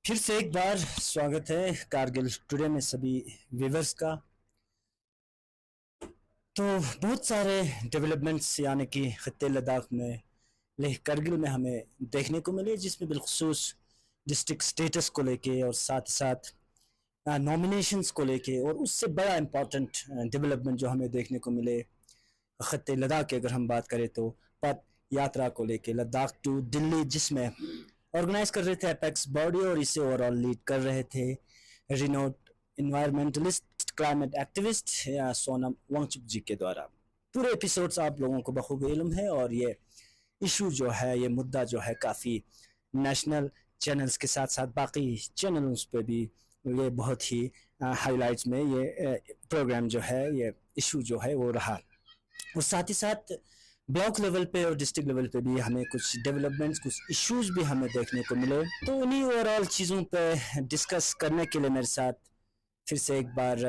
फिर से एक बार स्वागत है कारगिल टुडे में सभी व्यूवर्स का। तो बहुत सारे डेवलपमेंट्स यानी कि खत्ते लद्दाख में लेह करगिल में हमें देखने को मिले, जिसमें बिलखसूस डिस्ट्रिक्ट स्टेटस को लेके और साथ साथ नॉमिनेशंस को लेके, और उससे बड़ा इम्पॉर्टेंट डेवलपमेंट जो हमें देखने को मिले खत्ते लद्दाख की अगर हम बात करें तो पद यात्रा को लेके लद्दाख टू दिल्ली, जिसमें ऑर्गेनाइज कर रहे थे एपेक्स बॉडी और इसे ओवरऑल लीड कर रहे थे रिनोड इन्वायरमेंटलिस्ट क्लाइमेट एक्टिविस्ट या सोनम वांगचुक जी के द्वारा। पूरे एपिसोड्स आप लोगों को बखूबी इल्म है, और ये इशू जो है, ये मुद्दा जो है, काफ़ी नेशनल चैनल्स के साथ साथ बाकी चैनल्स पे भी ये बहुत ही हाईलाइट्स में ये प्रोग्राम जो है, ये इशू जो है वो रहा। और साथ ही साथ ब्लॉक लेवल पे और डिस्ट्रिक्ट लेवल पे भी हमें कुछ डेवलपमेंट्स, कुछ इश्यूज भी हमें देखने को मिले। तो उन्हीं ओवरऑल चीज़ों पे डिस्कस करने के लिए मेरे साथ फिर से एक बार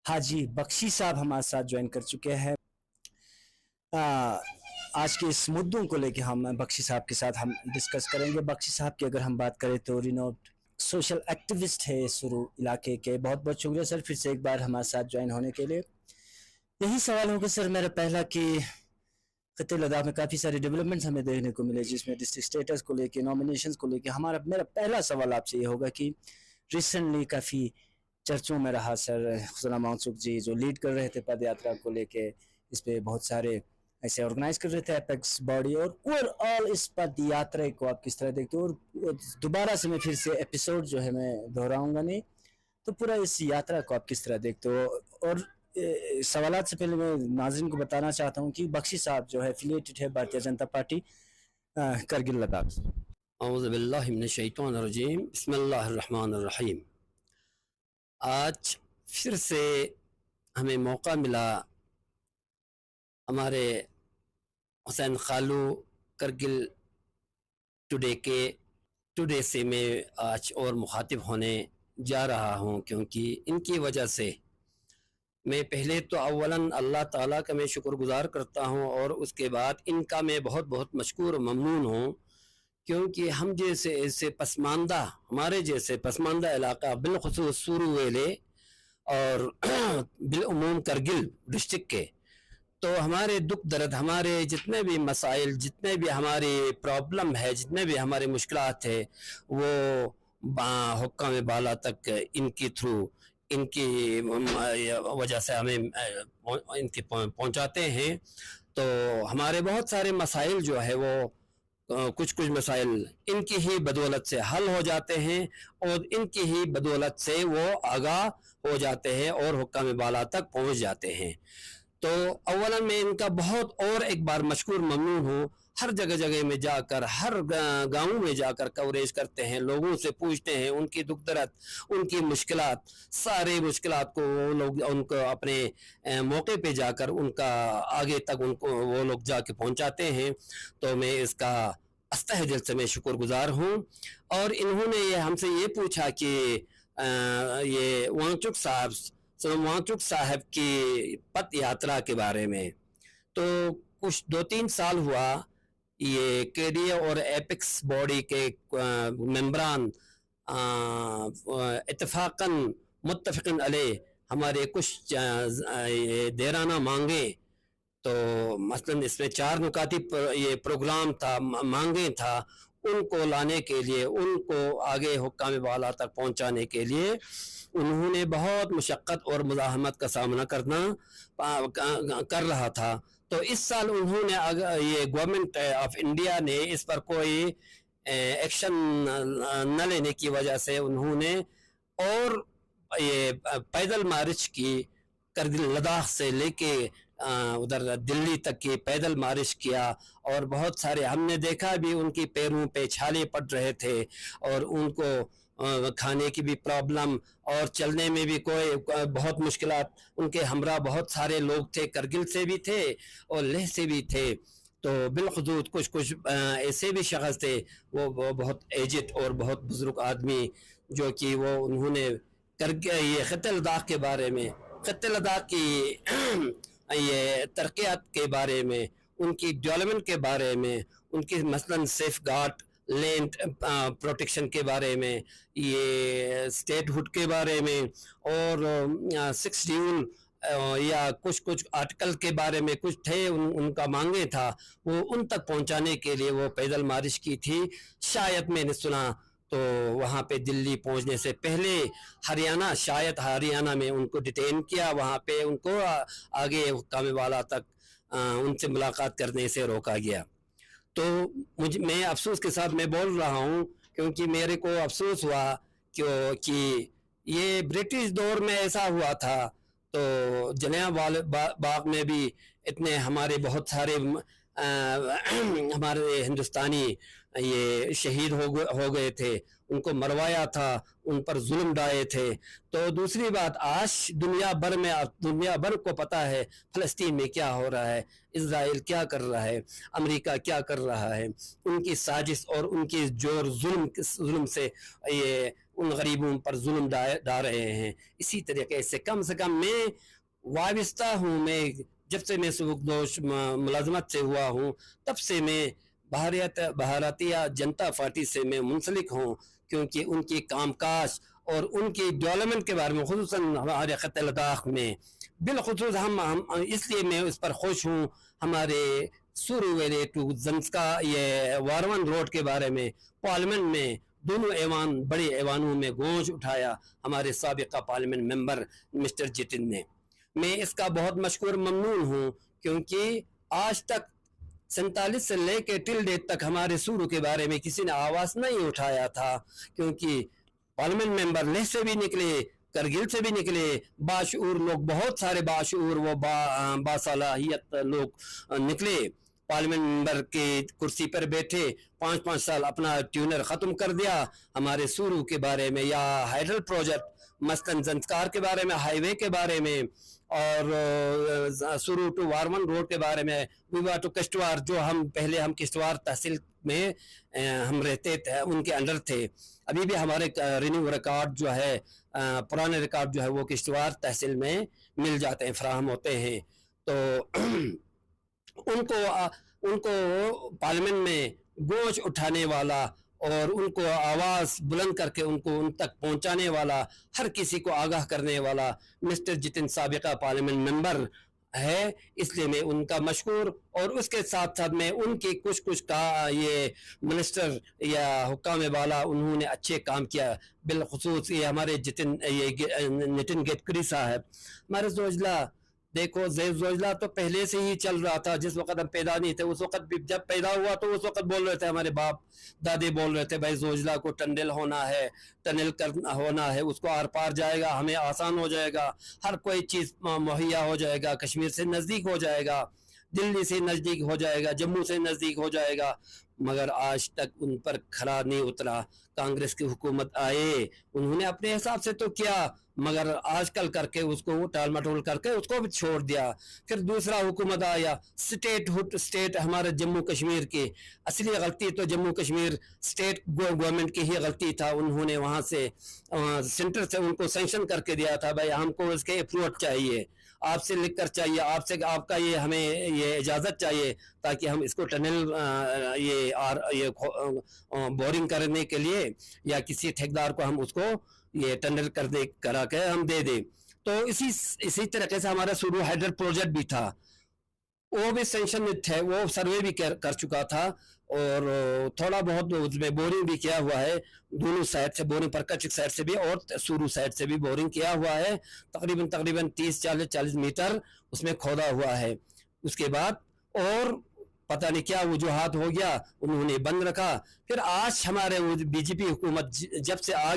हाजी बख्शी साहब हमारे साथ ज्वाइन कर चुके हैं। आज के इस मुद्दों को लेके हम बख्शी साहब के साथ हम डिस्कस करेंगे। बख्शी साहब की अगर हम बात करें तो रिनोड सोशल एक्टिविस्ट है सुरू इलाके के। बहुत बहुत शुक्रिया सर फिर से एक बार हमारे साथ ज्वाइन होने के लिए। यही सवाल होगा सर मेरा पहला कि खत्ते लद्दाख में काफ़ी सारे डेवलपमेंट्स हमें देखने को मिले, जिसमें डिस्ट्रिक्ट स्टेटस को लेके, नॉमिनेशंस को लेके। मेरा पहला सवाल आपसे ये होगा कि रिसेंटली काफ़ी चर्चों में रहा सर सोनम वांगचुक जी जो लीड कर रहे थे पद यात्रा को लेके, इस पर बहुत सारे ऐसे ऑर्गेनाइज कर रहे थे एपेक्स बॉडी, और ओवरऑल इस पद यात्रा को आप किस तरह देखते हो? और दोबारा से मैं फिर से एपिसोड जो है मैं दोहराऊंगा नहीं, तो पूरा इस यात्रा को आप किस तरह देखते हो? और सवालात से पहले मैं नाज़रीन को बताना चाहता हूँ कि बख्शी साहब जो है एफिलिएटेड है भारतीय जनता पार्टी करगिल लद्दाख से। औज़ु बिल्लाहि मिनश शैतानिर रजीम, बिस्मिल्लाहिर रहमानिर रहीम। आज फिर से हमें मौका मिला हमारे हुसैन खालू करगिल टुडे से मैं आज और मुखातिब होने जा रहा हूँ, क्योंकि इनकी वजह से मैं पहले तो अव्वलन अल्लाह ताला का मैं शुक्रगुज़ार करता हूँ, और उसके बाद इनका मैं बहुत बहुत मशकूर ममनून हूँ, क्योंकि हम जैसे ऐसे पसमानदा, हमारे जैसे पसमानदा इलाका बिलखुसूस सूरू वेले और बिलउमूम करगिल डिस्ट्रिक्ट के, तो हमारे दुख दर्द, हमारे जितने भी मसाइल, जितने भी हमारी प्रॉब्लम है, जितने भी हमारे मुश्किलात है, वो हुक्काम बाला तक इनकी थ्रू, इनकी वजह से हमें इनके पहुंचाते हैं। तो हमारे बहुत सारे मसाइल जो है वो कुछ मसाइल इनकी ही बदौलत से हल हो जाते हैं, और इनकी ही बदौलत से वो आगाह हो जाते हैं और हुक्काम बाला तक पहुंच जाते हैं। तो अव्वलन मैं इनका बहुत और एक बार मशकूर ममनून हूँ। हर जगह जगह में जाकर, हर गाँव में जाकर कवरेज करते हैं, लोगों से पूछते हैं उनकी दुख दर्द, उनकी मुश्किलात, सारे मुश्किलात को वो लोग उनको अपने मौके पे जाकर उनका आगे तक उनको वो लोग जाके पहुंचाते हैं। तो मैं इसका अस्तह दिल से मैं शुक्रगुजार हूँ। और इन्होंने ये हमसे ये पूछा कि ये वांगचुक साहब, सोनम वांगचुक साहब की पद यात्रा के बारे में, तो कुछ 2-3 साल हुआ ये केडीए और एपेक्स बॉडी के मेंबरान इत्तफाकन मुत्तफ़िक़न अलैह हमारे कुछ देराना मांगे, तो मसलन इसमें 4 नुकाती ये प्रोग्राम था, मांगे था, उनको लाने के लिए, उनको आगे हुक्काम बाला तक पहुंचाने के लिए उन्होंने बहुत मुशक्क़त और मुज़ाहमत का सामना कर रहा था। तो इस साल उन्होंने ये गवर्नमेंट ऑफ इंडिया ने इस पर कोई एक्शन न लेने की वजह से उन्होंने और ये पैदल मार्च की, करगिल लद्दाख से लेके उधर दिल्ली तक की पैदल मार्च किया, और बहुत सारे हमने देखा भी उनकी पैरों पे छाले पड़ रहे थे, और उनको खाने की भी प्रॉब्लम और चलने में भी कोई बहुत मुश्किलात। उनके हमरा बहुत सारे लोग थे, करगिल से भी थे और लेह से भी थे। तो बिलखुसूस कुछ ऐसे भी शख्स थे, वो बहुत एजिड और बहुत बुजुर्ग आदमी, जो कि वो उन्होंने ये खत्ते लद्दाख के बारे में, खत्ते लद्दाख की ये तरक्यात के बारे में, उनकी डेवलपमेंट के बारे में, उनकी मसलन सेफ गार्ड लैंड प्रोटेक्शन के बारे में, ये स्टेट हुड के बारे में, और 6 ड्यूल या कुछ कुछ आर्टिकल के बारे में कुछ थे उनका मांगे था, वो उन तक पहुंचाने के लिए वो पैदल मार्च की थी। शायद मैंने सुना तो वहाँ पे दिल्ली पहुंचने से पहले शायद हरियाणा में उनको डिटेन किया, वहाँ पे उनको आगे हुक्काम वाला तक उनसे मुलाकात करने से रोका गया। तो मैं अफसोस के साथ मैं बोल रहा हूँ, क्योंकि मेरे को अफसोस हुआ कि ये ब्रिटिश दौर में ऐसा हुआ था। तो जलियांवाला बाग में भी इतने हमारे बहुत सारे हमारे हिंदुस्तानी ये शहीद हो गए थे, उनको मरवाया था, उन पर जुल्म ढाए थे। तो दूसरी बात, आज दुनिया भर को पता है फ़लस्तीन में क्या हो रहा है, इज़राइल क्या कर रहा है, अमेरिका क्या कर रहा है, उनकी साजिश और उनकी जोर जुल्म से ये उन गरीबों पर जुल्म डा रहे हैं। इसी तरीके से कम मैं वाबस्ता हूँ, मैं जब से मैं सुबकदोश मुलाजमत से हुआ हूँ तब से मैं भारतीय जनता पार्टी से मैं मुंसलिक हूँ, क्योंकि उनकी कामकाज और उनकी डेवलपमेंट के बारे में, खुसूसन हमारे खत्ते लद्दाख में बिलखुसूस हम इसलिए मैं उस पर खुश हूँ। हमारे सुरुवेले टू जंसका ये वारवन रोड के बारे में पार्लियामेंट में दोनों बड़े ऐवानों में गूंज उठाया हमारे साबिका पार्लियामेंट मेंबर मिस्टर जितिन ने। मैं इसका बहुत मशकूर ममनून हूँ, क्योंकि आज तक 47 से लेके टिल डेट तक हमारे सूरू के बारे में किसी ने आवाज़ नहीं उठाया था, क्योंकि पार्लियामेंट मेंबर लेह से भी निकले, करगिल से भी निकले, बाशऊर लोग, बहुत सारे बाशऊर वो बासलाहियत लोग निकले, पार्लियामेंट मेंबर के कुर्सी पर बैठे, 5-5 साल अपना ट्यूनर ख़त्म कर दिया हमारे सूरू के बारे में, या हाइडल प्रोजेक्ट मसलन जंस्कार के बारे में, हाईवे के बारे में, और सुरू टू वारवन रोड के बारे में, विवा टू किश्तवाड़, जो हम किश्तवाड़ तहसील में हम रहते थे, उनके अंडर थे। अभी भी हमारे रिन्यू रिकॉर्ड जो है, पुराने रिकॉर्ड जो है वो किश्तवाड़ तहसील में मिल जाते हैं, फराहम होते हैं। तो उनको पार्लियामेंट में गूंज उठाने वाला और उनको आवाज़ बुलंद करके उनको उन तक पहुंचाने वाला, हर किसी को आगाह करने वाला मिस्टर जितिन साबिका पार्लियामेंट मेंबर है, इसलिए मैं उनका मशकूर, और उसके साथ साथ मैं उनकी कुछ का ये मिनिस्टर या हुक्काम वाला उन्होंने अच्छे काम किया। बिलखुसूस ये हमारे नितिन गडकरी साहब, हमारे जोजिला, देखो जोजिला तो पहले से ही चल रहा था, जिस वक्त हम पैदा नहीं थे उस वक्त भी, जब पैदा हुआ तो उस वक्त बोल रहे थे, हमारे बाप दादे बोल रहे थे, भाई जोजिला को टनल होना है, टनल करना होना है, उसको आर पार जाएगा, हमें आसान हो जाएगा, हर कोई चीज़ मुहैया हो जाएगा, कश्मीर से नज़दीक हो जाएगा, दिल्ली से नज़दीक हो जाएगा, जम्मू से नज़दीक हो जाएगा। मगर आज तक उन पर खरा नहीं उतरा। कांग्रेस की हुकूमत आए, उन्होंने अपने हिसाब से तो किया, मगर आजकल करके उसको टाल मटोल करके उसको भी छोड़ दिया। फिर दूसरा हुकूमत आया, स्टेट हमारे जम्मू कश्मीर की, असली गलती तो जम्मू कश्मीर स्टेट गवर्नमेंट की ही गलती था। उन्होंने वहाँ से सेंटर से उनको सैंक्शन करके दिया था, भाई हमको इसके अप्रूवल चाहिए, आपसे लिख कर चाहिए, आपका ये हमें ये इजाज़त चाहिए, ताकि हम इसको टनल ये बोरिंग करने के लिए या किसी ठेकेदार को हम उसको ये टनल करा के हम दे दें। तो इसी तरीके से हमारा शुरू हाइडल प्रोजेक्ट भी था, वो भी सैंक्शन में थे, वो सर्वे भी कर चुका था, और थोड़ा बहुत उसमें बोरिंग भी किया हुआ है, दोनों साइड से बोरिंग, परकचिक साइड से भी और सुरू साइड से भी बोरिंग किया हुआ है, तकरीबन 30-40 मीटर उसमें खोदा हुआ है। उसके बाद और पता नहीं क्या वजूहात हो गया, उन्होंने बंद रखा। फिर आज हमारे बीजेपी हुकूमत जब से आ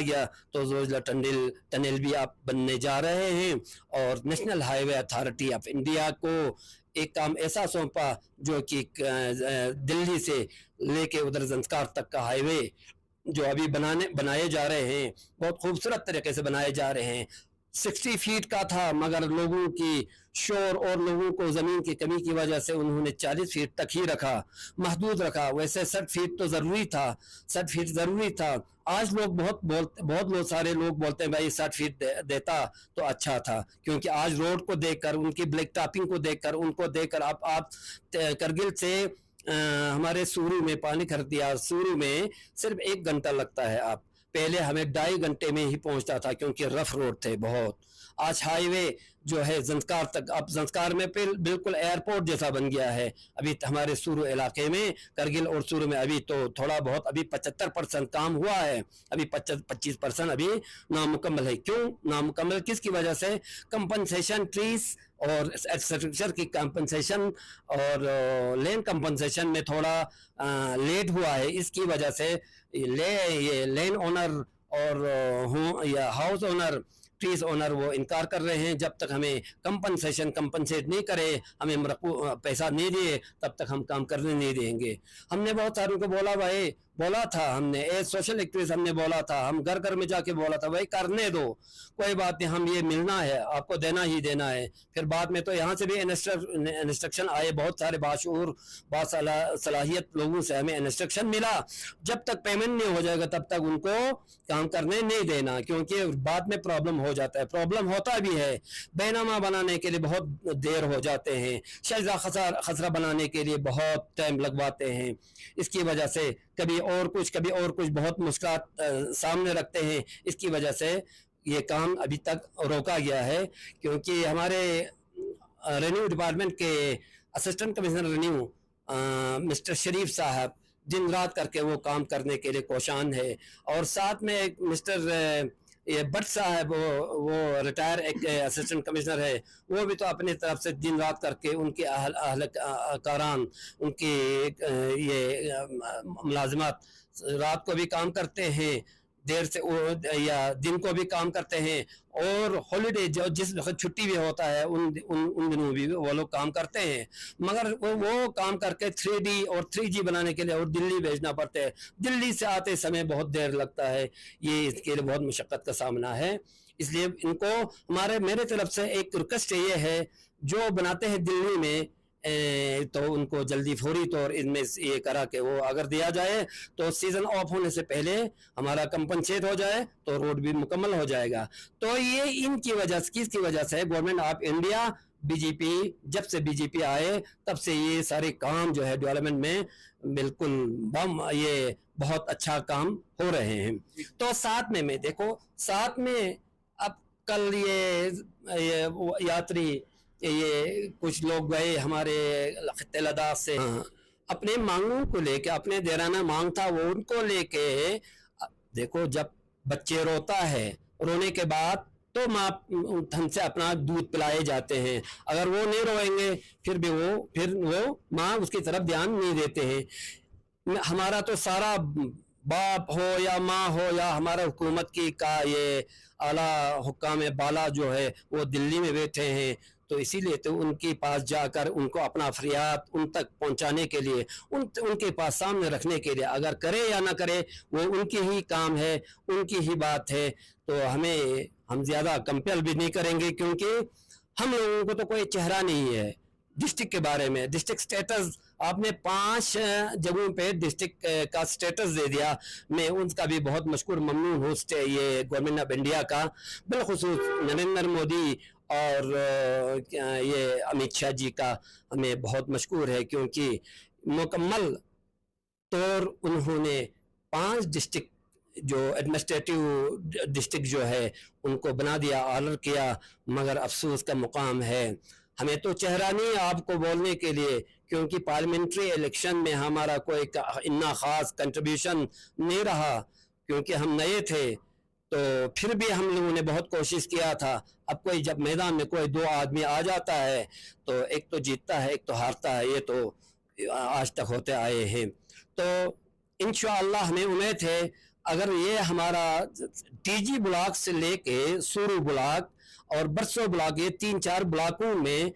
गया तो जोजिला टनल भी आप बनने जा रहे हैं, और national highway authority of India को एक काम ऐसा सौंपा जो कि दिल्ली से लेके उधर जंस्कार तक का हाईवे जो अभी बनाए जा रहे हैं, बहुत खूबसूरत तरीके से बनाए जा रहे हैं। 60 फीट का था, मगर लोगों की शोर और लोगों को ज़मीन की कमी की वजह से उन्होंने 40 फीट तक ही रखा, महदूद रखा। वैसे 60 फीट तो ज़रूरी था, 60 फीट ज़रूरी था। आज लोग बहुत सारे लोग बोलते हैं भाई 60 फीट देता तो अच्छा था, क्योंकि आज रोड को देखकर, उनकी ब्लैक टॉपिंग को देखकर, उनको देखकर आप करगिल से हमारे सूरू में पानी खरीद दिया। सूरू में सिर्फ 1 घंटा लगता है। आप पहले हमें 2.5 घंटे में ही पहुंचता था क्योंकि रफ रोड थे बहुत। आज हाईवे जो है जंस्कार तक, अब जंस्कार में बिल्कुल एयरपोर्ट जैसा बन गया है। अभी हमारे सूरू इलाके में, करगिल और सूरू में अभी तो थोड़ा बहुत, अभी 75% काम हुआ है, अभी 25% अभी नामुकम्मल है। क्यों नामुकम्मल, किसकी वजह से? कंपनसेशन, ट्रीज और स्ट्रक्चर की कंपनसेशन और लैंड कंपनसेशन में थोड़ा लेट हुआ है। इसकी वजह से ये लैंड ओनर और या हाउस ओनर, ट्रीज ओनर वो इनकार कर रहे हैं। जब तक हमें कंपनसेट नहीं करे, हमें पैसा नहीं दिए, तब तक हम काम करने नहीं देंगे। हमने बहुत सारों को बोला था, हमने सोशल एक्टिविस्ट हमने बोला था, हम घर घर में जाके बोला था भाई करने दो, कोई बात नहीं, हम ये मिलना है, आपको देना ही देना है। फिर बाद में तो यहाँ से भी इंस्ट्रक्शन आए, बहुत सारे बाशऊर सलाहियत लोगों से हमें इंस्ट्रक्शन मिला, जब तक पेमेंट नहीं हो जाएगा तब तक उनको काम करने नहीं देना, क्योंकि बाद में प्रॉब्लम हो जाता है। प्रॉब्लम होता भी है, बैनामा बनाने के लिए बहुत देर हो जाते हैं, शजरा खसरा बनाने के लिए बहुत टाइम लगवाते हैं। इसकी वजह से कभी और कुछ बहुत मुश्किलात सामने रखते हैं। इसकी वजह से ये काम अभी तक रोका गया है, क्योंकि हमारे रेन्यू डिपार्टमेंट के असिस्टेंट कमिश्नर रेन्यू मिस्टर शरीफ साहब दिन रात करके वो काम करने के लिए कोशान है। और साथ में एक मिस्टर ये भट्ट साहब, वो रिटायर एक असिस्टेंट कमिश्नर है, वो भी तो अपनी तरफ से दिन रात करके उनके अहलकारान उनकी ये मुलाजमत रात को भी काम करते हैं, देर से या दिन को भी काम करते हैं, और हॉलीडे जिस वक्त छुट्टी भी होता है उन दिनों भी वो लोग काम करते हैं। मगर वो काम करके 3D और 3G बनाने के लिए और दिल्ली भेजना पड़ता है। दिल्ली से आते समय बहुत देर लगता है, ये इसके लिए बहुत मुशक्क़त का सामना है। इसलिए इनको मेरे तरफ से एक रिक्वेस्ट ये है, जो बनाते हैं दिल्ली में तो उनको जल्दी फौरी तौर इनमें ये करा के वो अगर दिया जाए तो सीज़न ऑफ होने से पहले हमारा कंपनसेट हो जाए तो रोड भी मुकम्मल हो जाएगा। तो ये इनकी वजह से, किसकी वजह से? गवर्नमेंट ऑफ इंडिया, बीजेपी, जब से बीजेपी आए तब से ये सारे काम जो है डेवलपमेंट में बिल्कुल ये बहुत अच्छा काम हो रहे हैं। तो साथ में देखो, साथ में अब कल ये यात्री, ये कुछ लोग गए हमारे खित्ते लद्दाख से, अपने मांगों को लेके, अपने देराना मांग था वो उनको लेके। देखो, जब बच्चे रोता है, रोने के बाद तो माँ हमसे अपना दूध पिलाए जाते हैं, अगर वो नहीं रोएंगे फिर वो माँ उसकी तरफ ध्यान नहीं देते हैं। हमारा तो सारा बाप हो या माँ हो या हमारा हुकूमत की का ये आला हुक्काम बाला जो है वो दिल्ली में बैठे हैं, तो इसीलिए तो उनके पास जाकर उनको अपना फरियाद उन तक पहुंचाने के लिए, उनके पास सामने रखने के लिए, अगर करे या ना करे वो उनकी ही काम है, उनकी ही बात है। तो हम ज़्यादा कंपेल भी नहीं करेंगे, क्योंकि हम लोगों को तो कोई चेहरा नहीं है डिस्ट्रिक्ट के बारे में। डिस्ट्रिक्ट स्टेटस आपने 5 जगहों पे डिस्ट्रिक्ट का स्टेटस दे दिया, मैं उनका भी बहुत मशकूर ममनून हूँ ये गवर्नमेंट ऑफ इंडिया का, बिलखुसूस नरेंद्र मोदी और ये अमित शाह जी का हमें बहुत मशकूर है, क्योंकि मुकम्मल तौर उन्होंने 5 डिस्ट्रिक्ट जो एडमिनिस्ट्रेटिव डिस्ट्रिक्ट जो है उनको बना दिया, ऑर्डर किया। मगर अफसोस का मुकाम है, हमें तो चेहरा नहीं आपको बोलने के लिए, क्योंकि पार्लियामेंट्री इलेक्शन में हमारा कोई इतना ख़ास कंट्रीब्यूशन नहीं रहा, क्योंकि हम नए थे। तो फिर भी हम लोगों ने बहुत कोशिश किया था। अब कोई जब मैदान में कोई 2 आदमी आ जाता है तो एक तो जीतता है, एक तो हारता है, ये तो आज तक होते आए हैं। तो इंशाअल्लाह हमें उम्मीद है, अगर ये हमारा टीजी ब्लॉक से लेके सूरू ब्लॉक और बरसो ब्लॉक, ये 3-4 ब्लॉकों में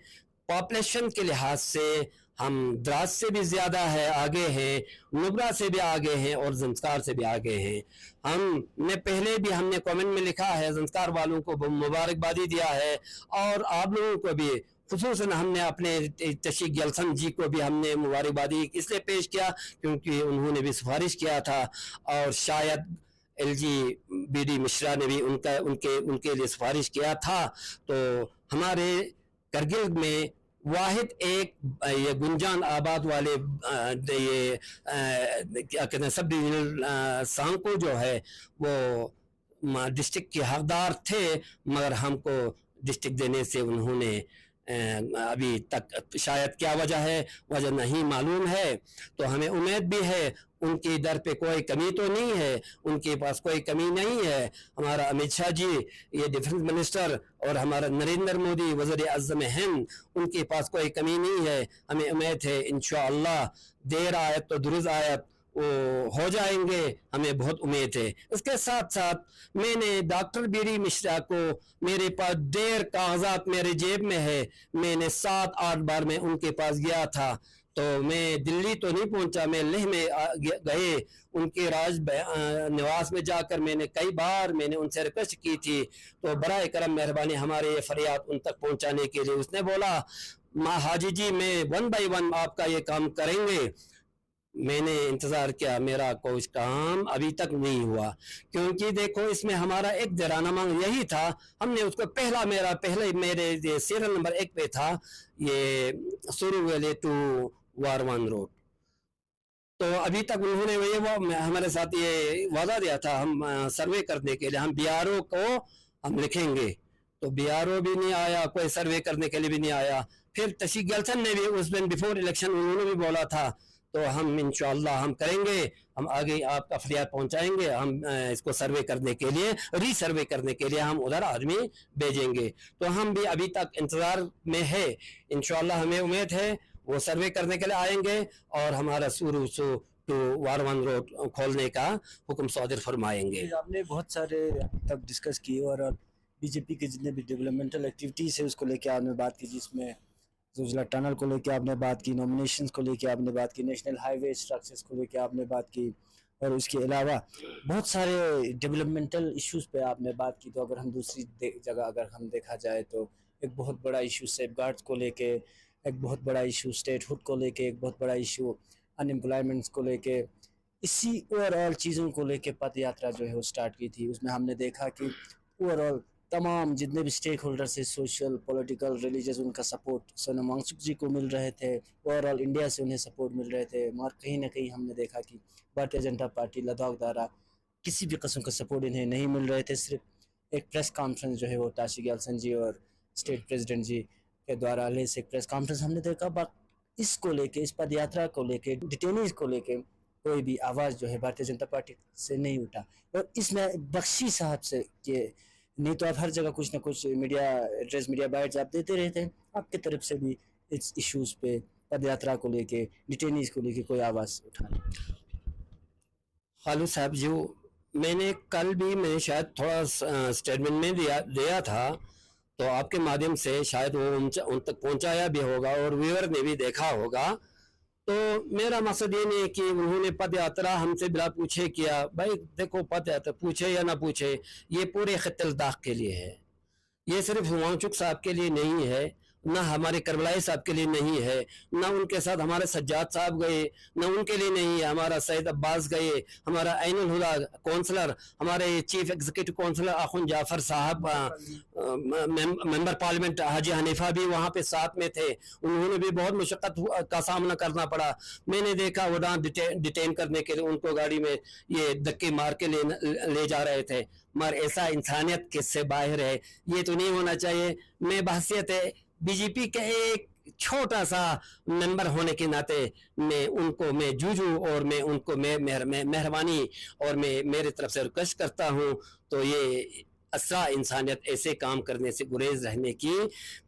पॉपुलेशन के लिहाज से हम द्रास से भी ज़्यादा है, आगे हैं, नुब्रा से भी आगे हैं और जंस्कार से भी आगे हैं। हमने पहले भी हमने कमेंट में लिखा है, जंस्कार वालों को मुबारकबादी दिया है, और आप लोगों को भी खुसूसन हमने अपने तशीक गलसन जी को भी हमने मुबारकबादी इसलिए पेश किया क्योंकि उन्होंने भी सिफारिश किया था, और शायद LGBT मिश्रा ने भी उनके लिए सिफारिश किया था। तो हमारे करगिल में वाहिद एक ये गुंजान आबाद वाले ये क्या कहते हैं सब डिविजनल सांको जो है वो डिस्ट्रिक्ट के हकदार थे, मगर हमको डिस्ट्रिक्ट देने से उन्होंने अभी तक शायद क्या वजह है, वजह नहीं मालूम है। तो हमें उम्मीद भी है उनकी दर पे कोई कमी तो नहीं है, उनके पास कोई कमी नहीं है। हमारा अमित शाह जी ये डिफेंस मिनिस्टर और हमारा नरेंद्र मोदी वज़ीर आज़म हिंद, उनके पास कोई कमी नहीं है। हमें उम्मीद है इंशाअल्लाह देर आयत तो दुरुस्त आयत वो हो जाएंगे, हमें बहुत उम्मीद है। इसके साथ साथ मैंने डॉक्टर बीरी मिश्रा को, मेरे पास ढेर कागजात मेरे जेब में है, मैंने 7-8 बार मैं उनके पास गया था। तो मैं दिल्ली तो नहीं पहुंचा, मैं लेह में गए उनके राज निवास में जाकर मैंने कई बार मैंने उनसे रिक्वेस्ट की थी। तो बराए करम मेहरबानी हमारे ये फरियाद उन तक पहुंचाने के लिए उसने बोला माँ हाजी जी मैं 1 बाय 1 आपका ये काम करेंगे। मैंने इंतज़ार किया, मेरा कोई काम अभी तक नहीं हुआ, क्योंकि देखो इसमें हमारा एक देराना मांग यही था। हमने उसको पहले मेरे सीरियल नंबर 1 पे था ये सुरुवेले टू वारवान रोड। तो अभी तक उन्होंने वो हमारे साथ ये वादा दिया था हम सर्वे करने के लिए हम BRO को हम लिखेंगे, तो BRO भी नहीं आया, कोई सर्वे करने के लिए भी नहीं आया। फिर तशी गलसन ने भी उस दिन बिफोर इलेक्शन उन्होंने भी बोला था तो हम इंशाअल्लाह हम करेंगे, हम आगे आपका फरियाद पहुंचाएंगे, हम इसको सर्वे करने के लिए रीसर्वे करने के लिए हम उधर आदमी भेजेंगे। तो हम भी अभी तक इंतज़ार में है, इंशाअल्लाह हमें उम्मीद है वो सर्वे करने के लिए आएंगे और हमारा सुरू टू वारवान रोड खोलने का हुक्म सादिर फरमाएंगे। आपने बहुत सारे तक डिस्कस किए और बीजेपी के जितने भी डेवलपमेंटल एक्टिविटीज़ है उसको लेके आपने बात की, जिसमें जोजिला टनल को लेके आपने बात की, नॉमिनेशंस को लेके आपने बात की, नेशनल हाईवे स्ट्रक्चर्स को लेके आपने बात की, और उसके अलावा बहुत सारे डेवलपमेंटल इश्यूज़ पे आपने बात की। तो अगर हम दूसरी जगह अगर हम देखा जाए तो एक बहुत बड़ा इशू सेफगार्ड्स को लेके, एक बहुत बड़ा इशू स्टेटहुड को लेके, एक बहुत बड़ा इशू अनएम्प्लॉयमेंट्स को लेके, इसी ओवरऑल चीज़ों को लेके पद यात्रा जो है वो स्टार्ट की थी। उसमें हमने देखा कि ओवरऑल तमाम जितने भी स्टेक होल्डर्स है, सोशल, पॉलिटिकल, रिलीजियस, उनका सपोर्ट सोनम वांगचुक जी को मिल रहे थे, ओवरऑल इंडिया से उन्हें सपोर्ट मिल रहे थे। मगर कहीं ना कहीं हमने देखा कि भारतीय जनता पार्टी लद्दाख द्वारा किसी भी किस्म का सपोर्ट इन्हें नहीं मिल रहे थे। सिर्फ एक प्रेस कॉन्फ्रेंस जो है वो ताशी ग्यालसन जी और स्टेट प्रेसिडेंट जी के द्वारा ले से एक प्रेस कॉन्फ्रेंस हमने देखा। इसको लेके, इस पद यात्रा को लेके, डिटेनीज को लेके कोई भी आवाज़ जो है भारतीय जनता पार्टी से नहीं उठा। और इसमें बख्शी साहब से कि नहीं तो आप हर जगह कुछ ना कुछ मीडिया एड्रेस, मीडिया बाइट्स आप देते रहते हैं, आपकी तरफ से भी इस इश्यूज़ पे, पद यात्रा को लेके, डिटेनीज को लेके कोई आवाज़ उठाना। खालू साहब जी, मैंने कल भी मैं शायद थोड़ा स्टेटमेंट में दिया था, तो आपके माध्यम से शायद वो उन तक पहुंचाया भी होगा और व्यूअर ने भी देखा होगा। तो मेरा मकसद ये नहीं है कि उन्होंने पद यात्रा हमसे बिना पूछे किया। भाई देखो, पद यात्रा पूछे या ना पूछे, ये पूरे खित्ते लद्दाख के लिए है, ये सिर्फ वांगचुक साहब के लिए नहीं है, ना हमारे करबलाई साहब के लिए नहीं है, ना उनके साथ हमारे सज्जाद साहब गए, ना उनके लिए नहीं है, हमारा सैयद अब्बास गए, हमारा ऐनुल हुदा कौंसलर, हमारे chief executive councillor Akhund Jafar साहब, मेंबर पार्लियामेंट हाजी हनीफा भी वहाँ पे साथ में थे, उन्होंने भी बहुत मुशक्कत का सामना करना पड़ा। मैंने देखा वहाँ डिटेन करने के लिए उनको गाड़ी में ये धक्के मार के ले जा रहे थे, मगर ऐसा इंसानियत किससे बाहर है, ये तो नहीं होना चाहिए। मैं बहसियत है बीजेपी के एक छोटा सा मेंबर होने के नाते मैं जूझू और मैं उनको मेहरबानी और मैं मेरे तरफ से रिक्वेस्ट करता हूँ। तो ये असरा इंसानियत ऐसे काम करने से गुरेज रहने की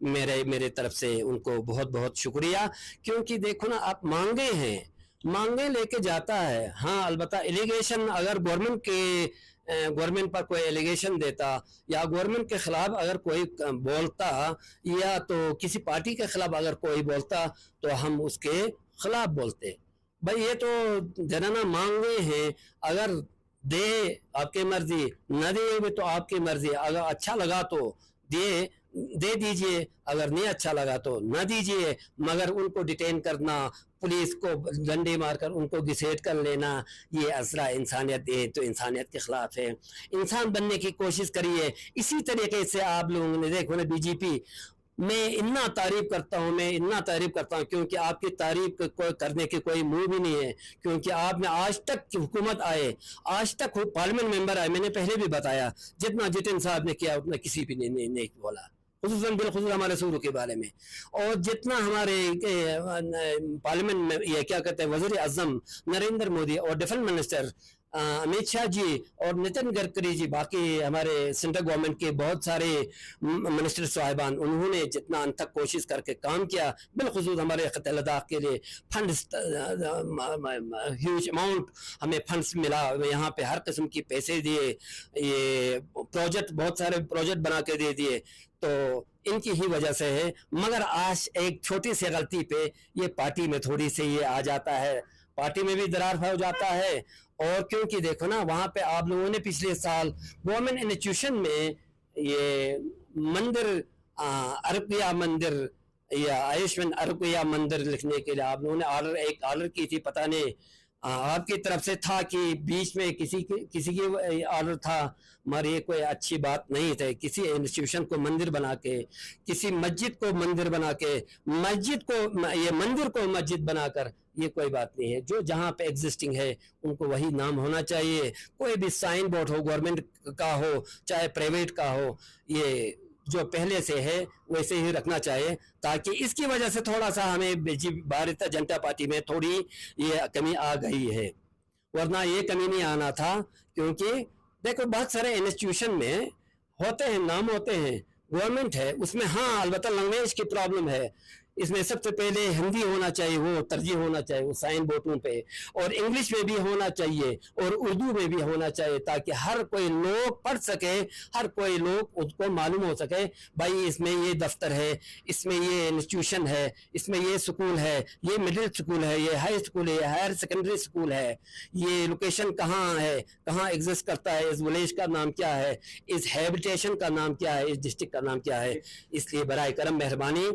मेरे तरफ से उनको बहुत बहुत शुक्रिया। क्योंकि देखो ना, आप मांगे लेके जाता है। हाँ, अलबत्ता एलिगेशन अगर गवर्नमेंट पर कोई एलिगेशन देता या गवर्नमेंट के खिलाफ अगर कोई बोलता या तो किसी पार्टी के खिलाफ अगर कोई बोलता तो हम उसके खिलाफ बोलते। भाई ये तो जनाना मांगे हैं, अगर दे आपकी मर्जी, न दे तो आपकी मर्जी। अगर अच्छा लगा तो दे दीजिए, अगर नहीं अच्छा लगा तो न दीजिए, मगर उनको डिटेन करना, पुलिस को डंडे मारकर उनको घिसेट कर लेना, ये असरा इंसानियत है तो इंसानियत के खिलाफ है। इंसान बनने की कोशिश करिए। इसी तरीके से आप लोगों ने देखो ना, बीजेपी میں اتنا تعریف کرتا ہوں، میں اتنا تعریف کرتا ہوں، کیونکہ آپ کی تعریف کرنے کے کوئی منہ بھی نہیں ہے، کیونکہ آپ نے آج تک حکومت آئے، آج تک پارلیمنٹ ممبر آئے، میں نے پہلے بھی بتایا جتنا جتن صاحب نے کیا اتنا کسی بھی نہیں بولا، خصوصاً بالخصوص ہمارے سورو کے بارے میں، اور جتنا ہمارے پارلیمنٹ میں یہ کیا کہتے ہیں وزیر اعظم نریندر مودی اور ڈیفنس منسٹر امت شاہ جی اور نتن گڈکری جی، باقی ہمارے سینٹرل گورنمنٹ کے بہت سارے منسٹر صاحبان، انہوں نے جتنا ان تک کوشش کر کے کام کیا، بالخصوص ہمارے خطے لداخ کے لیے فنڈز، ہیوج اماؤنٹ ہمیں فنڈز ملا، یہاں پہ ہر قسم کی پیسے دیے، یہ پروجیکٹ بہت سارے پروجیکٹ بنا کے دے دیے، تو ان کی ہی وجہ سے ہے۔ مگر آج ایک چھوٹی سی غلطی پہ یہ پارٹی میں تھوڑی سی یہ آ جاتا ہے، پارٹی میں بھی درار ہو جاتا ہے، اور کیونکہ دیکھو نا وہاں پہ آپ لوگوں نے پچھلے سال گورنمنٹ انسٹیٹیوشن میں یہ مندر ارقیہ مندر یا آیوشمان ارقیہ مندر لکھنے کے لیے آپ لوگوں نے ایک آرڈر کی تھی، پتہ نہیں آپ کی طرف سے تھا کہ بیچ میں کسی کی آرڈر تھا، مگر یہ کوئی اچھی بات نہیں تھے، کسی انسٹیٹیوشن کو مندر بنا کے، کسی مسجد کو مندر بنا کے، مسجد کو یہ مندر کو مسجد بنا کر، یہ کوئی بات نہیں ہے، جو جہاں پہ ایگزسٹنگ ہے ان کو وہی نام ہونا چاہیے، کوئی بھی سائن بورڈ ہو گورنمنٹ کا ہو چاہے پرائیویٹ کا ہو، یہ جو پہلے سے ہے ویسے ہی رکھنا چاہیے، تاکہ اس کی وجہ سے تھوڑا سا ہمیں بھارتیہ جنتا پارٹی میں تھوڑی یہ کمی آ گئی ہے، ورنہ یہ کمی نہیں آنا تھا، کیونکہ دیکھو بہت سارے انسٹیٹیوشن میں ہوتے ہیں، نام ہوتے ہیں، گورنمنٹ ہے اس میں، ہاں البتہ لینگویج کی پرابلم ہے، اس میں سب سے پہلے ہندی ہونا چاہیے، وہ ترجیح ہونا چاہیے وہ سائن بورڈوں پہ، اور انگلش میں بھی ہونا چاہیے اور اردو میں بھی ہونا چاہیے، تاکہ ہر کوئی لوگ پڑھ سکے، ہر کوئی لوگ اس کو معلوم ہو سکے بھائی اس میں یہ دفتر ہے، اس میں یہ انسٹیٹیوشن ہے، اس میں یہ سکول ہے، یہ مڈل سکول ہے، یہ ہائی سکول ہے، یہ ہائر سیکنڈری سکول ہے، یہ لوکیشن کہاں ہے، کہاں ایگزسٹ کرتا ہے، اس ولیج کا نام کیا ہے، اس ہیبیٹیشن کا نام کیا ہے، اس ڈسٹرکٹ کا نام کیا ہے، اس لیے برائے کرم مہربانی،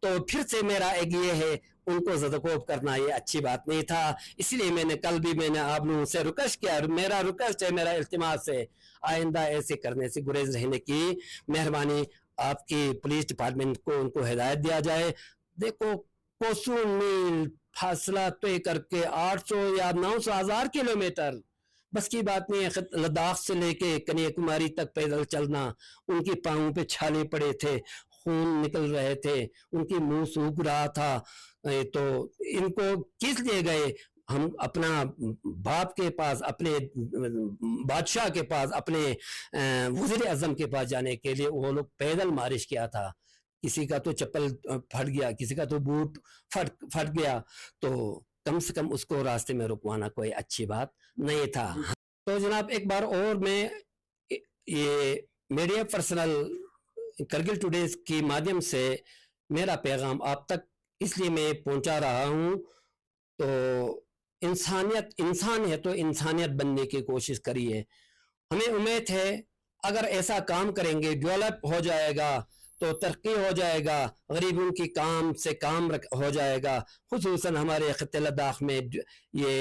تو پھر سے میرا ایک یہ ہے ان کو زدکوب کرنا یہ اچھی بات نہیں تھا، اس لیے میں نے کل بھی میں نے آپ لوگوں سے ریکویسٹ کیا، میرا ریکویسٹ ہے، میرا التماس ہے، آئندہ ایسے کرنے سے گریز رہنے کی مہربانی آپ کی پولیس ڈپارٹمنٹ کو ان کو ہدایت دیا جائے۔ دیکھو کوسوں میل فاصلہ طے کر کے 800 یا 900 1000 کلومیٹر بس کی بات نہیں ہے، لداخ سے لے کے کنیا کماری تک پیدل چلنا، ان کی پاؤں پہ چھالے پڑے تھے، خون نکل رہے تھے، ان کی منہ سوکھ رہا تھا، تو ان کو کس لیے گئے؟ ہم اپنا باپ کے پاس، اپنے بادشاہ کے پاس، اپنے وزیر اعظم کے پاس جانے کے لیے وہ لوگ پیدل مارچ کیا تھا، کسی کا تو چپل پھٹ گیا، کسی کا تو بوٹ پھٹ گیا، تو کم سے کم اس کو راستے میں رکوانا کوئی اچھی بات نہیں تھا۔ تو جناب ایک بار اور میں یہ میڈیا پرسنل کرگل ٹوڈیز کی مادھیم سے میرا پیغام آپ تک اس لیے میں پہنچا رہا ہوں، تو انسان ہے تو انسانیت بننے کی کوشش کریے، ہمیں امید ہے اگر ایسا کام کریں گے ڈیولپ ہو جائے گا، تو ترقی ہو جائے گا، غریبوں کی کام سے کام ہو جائے گا، خصوصاً ہمارے خطے لداخ میں یہ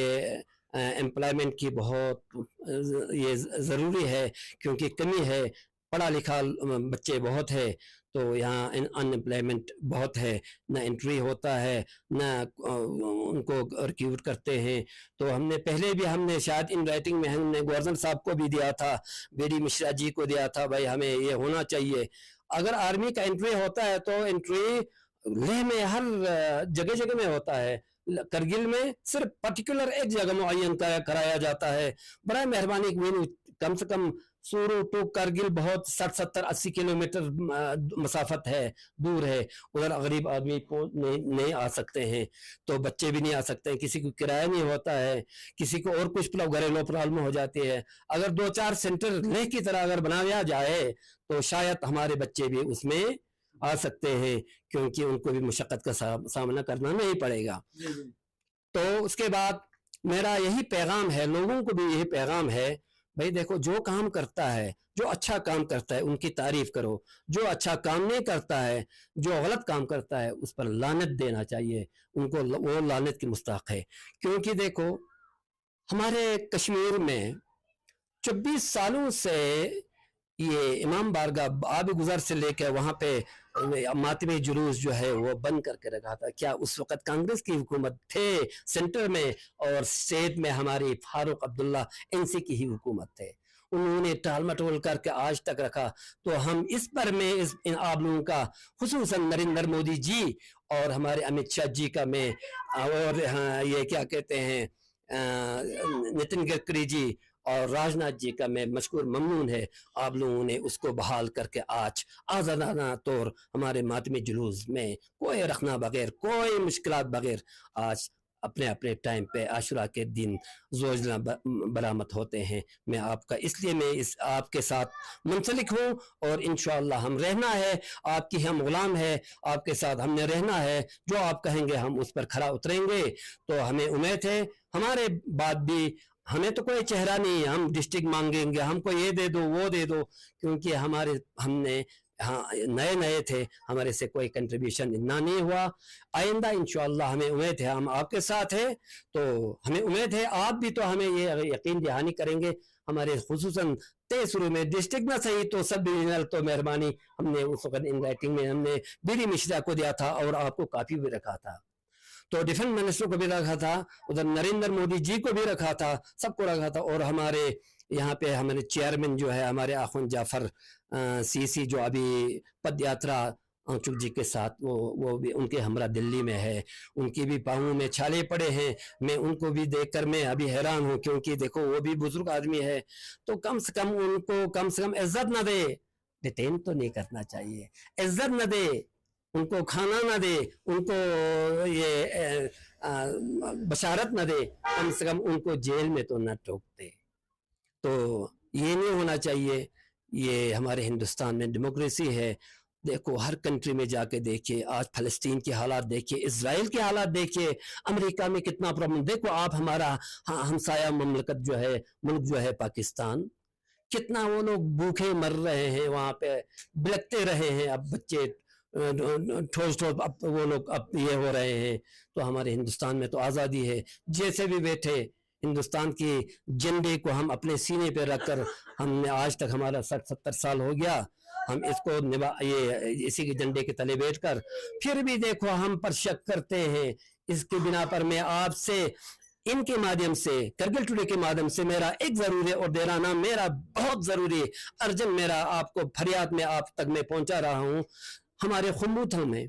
امپلائمنٹ کی بہت یہ ضروری ہے، کیونکہ کمی ہے، پڑھا لکھا بچے بہت ہے، تو یہاں ان امپلائمنٹ بہت ہے، نہ انٹری ہوتا ہے، نہ ان کو ریکروٹ کرتے ہیں، تو ہم نے پہلے بھی ہم نے شاید ان رائٹنگ میں ہم نے گورنر صاحب کو بھی دیا تھا، بیڈی مشرا جی کو دیا تھا، بھائی ہمیں یہ ہونا چاہیے، اگر آرمی کا انٹری ہوتا ہے تو انٹری لیہ میں ہر جگہ جگہ میں ہوتا ہے، کرگل میں صرف پرٹیکولر ایک جگہ معین کرایا جاتا ہے، برائے مہربانی کم سے کم سورو ٹو کرگل بہت 60-70-80 کلومیٹر مسافت ہے، دور ہے، ادھر غریب آدمی نہیں آ سکتے ہیں، تو بچے بھی نہیں آ سکتے ہیں، کسی کو کرایہ نہیں ہوتا ہے، کسی کو اور کچھ گھریلو پرابلم ہو جاتی ہے، اگر 2-4 سینٹر لیہ کی طرح اگر بنایا جائے تو شاید ہمارے بچے بھی اس میں آ سکتے ہیں، کیونکہ ان کو بھی مشقت کا سامنا کرنا نہیں پڑے گا۔ تو اس کے بعد میرا یہی پیغام ہے، لوگوں کو بھی یہی پیغام ہے، بھائی دیکھو جو کام کرتا ہے، جو اچھا کام کرتا ہے ان کی تعریف کرو، جو اچھا کام نہیں کرتا ہے، جو غلط کام کرتا ہے اس پر لعنت دینا چاہیے، ان کو وہ لعنت کی مستحق ہے، کیونکہ دیکھو ہمارے کشمیر میں 24 سالوں سے یہ امام بارگاہ آب گزر سے لے کے وہاں پہ ماتمی جلوس جو ہے وہ بند کر کے رکھا تھا. کیا اس وقت کانگریس کی حکومت تھے سینٹر میں اور اسٹیٹ میں ہماری فاروق عبداللہ این سی کی ہی حکومت تھے؟ انہوں نے ٹال مٹول کر کے آج تک رکھا. تو ہم اس پر میں آپ لوگوں کا خصوصاً نریندر مودی جی اور ہمارے امت شاہ جی کا میں اور یہ کیا کہتے ہیں نتن گڈکری جی اور راجناتھ جی کا میں مشکور ممنون ہے. آپ لوگوں نے اس کو بحال کر کے آج آزادانہ طور ہمارے ماتمی جلوس میں کوئی رکھنا بغیر کوئی مشکلات بغیر آج اپنے اپنے ٹائم پہ عاشورہ کے دن زوجنا برآمد ہوتے ہیں. میں آپ کا اس لیے میں آپ کے ساتھ منسلک ہوں اور انشاءاللہ ہم رہنا ہے. آپ کی ہم غلام ہے, آپ کے ساتھ ہم نے رہنا ہے. جو آپ کہیں گے ہم اس پر کھرا اتریں گے. تو ہمیں امید ہے ہمارے بعد بھی ہمیں تو کوئی چہرہ نہیں ہے, ہم ڈسٹرکٹ مانگیں گے, ہم کو یہ دے دو وہ دے دو, کیونکہ ہم نے نئے تھے, ہمارے سے کوئی کنٹریبیوشن اتنا نہیں ہوا. آئندہ انشاءاللہ ہمیں امید ہے ہم آپ کے ساتھ ہیں. تو ہمیں امید ہے آپ بھی تو ہمیں یہ یقین دہانی کریں گے. ہمارے خصوصاً شروع میں ڈسٹرکٹ نہ صحیح تو سب ڈویژنل تو مہربانی ہم نے اس وقت ان رائٹنگ میں ہم نے بی ڈی مشرا کو دیا تھا اور آپ کو کافی بھی رکھا تھا. تو ڈیفنس منسٹر کو بھی رکھا تھا, ادھر نریندر مودی جی کو بھی رکھا تھا, سب کو رکھا تھا. اور ہمارے یہاں پہ ہمارے چیئرمین جو ہے ہمارے آخوند جعفر سی سی جو ابھی پد یاترا چک جی کے ساتھ وہ بھی ان کے ہمراہ دلی میں ہے, ان کی بھی پاؤں میں چھالے پڑے ہیں. میں ان کو بھی دیکھ کر میں ابھی حیران ہوں, کیونکہ دیکھو وہ بھی بزرگ آدمی ہے. تو کم سے کم ان کو کم سے کم عزت نہ دے, ڈیٹین تو نہیں کرنا چاہیے, عزت نہ دے, ان کو کھانا نہ دے, ان کو یہ بشارت نہ دے, کم سے کم ان کو جیل میں تو نہ ٹوک دے. تو یہ نہیں ہونا چاہیے. یہ ہمارے ہندوستان میں ڈیموکریسی ہے. دیکھو ہر کنٹری میں جا کے دیکھیے, آج فلسطین کے حالات دیکھیے, اسرائیل کے حالات دیکھیے, امریکہ میں کتنا پرابلم. دیکھو آپ ہمارا ہمسایہ مملکت جو ہے, ملک جو ہے پاکستان, کتنا وہ لوگ بھوکے مر رہے ہیں, وہاں پہ بلکتے رہے ہیں. اب بچے ٹھوس اب وہ لوگ اب یہ ہو رہے ہیں. تو ہمارے ہندوستان میں تو آزادی ہے, جیسے بھی بیٹھے ہندوستان کی جھنڈے کو ہم اپنے سینے پہ رکھ کر, ہم نے آج تک ہمارا 60-70 سال ہو گیا, ہم اس کو یہ اسی کے جھنڈے کے تلے بیٹھ کر, پھر بھی دیکھو ہم پر شک کرتے ہیں. اس کی بنا پر میں آپ سے ان کے مادھیم سے, کرگل ٹوڈے کے مادھیم سے میرا ایک ضروری اور دیرانہ میرا بہت ضروری ارجن میرا آپ کو فریاد میں آپ تک میں پہنچا رہا ہوں. ہمارے خمبوتھا میں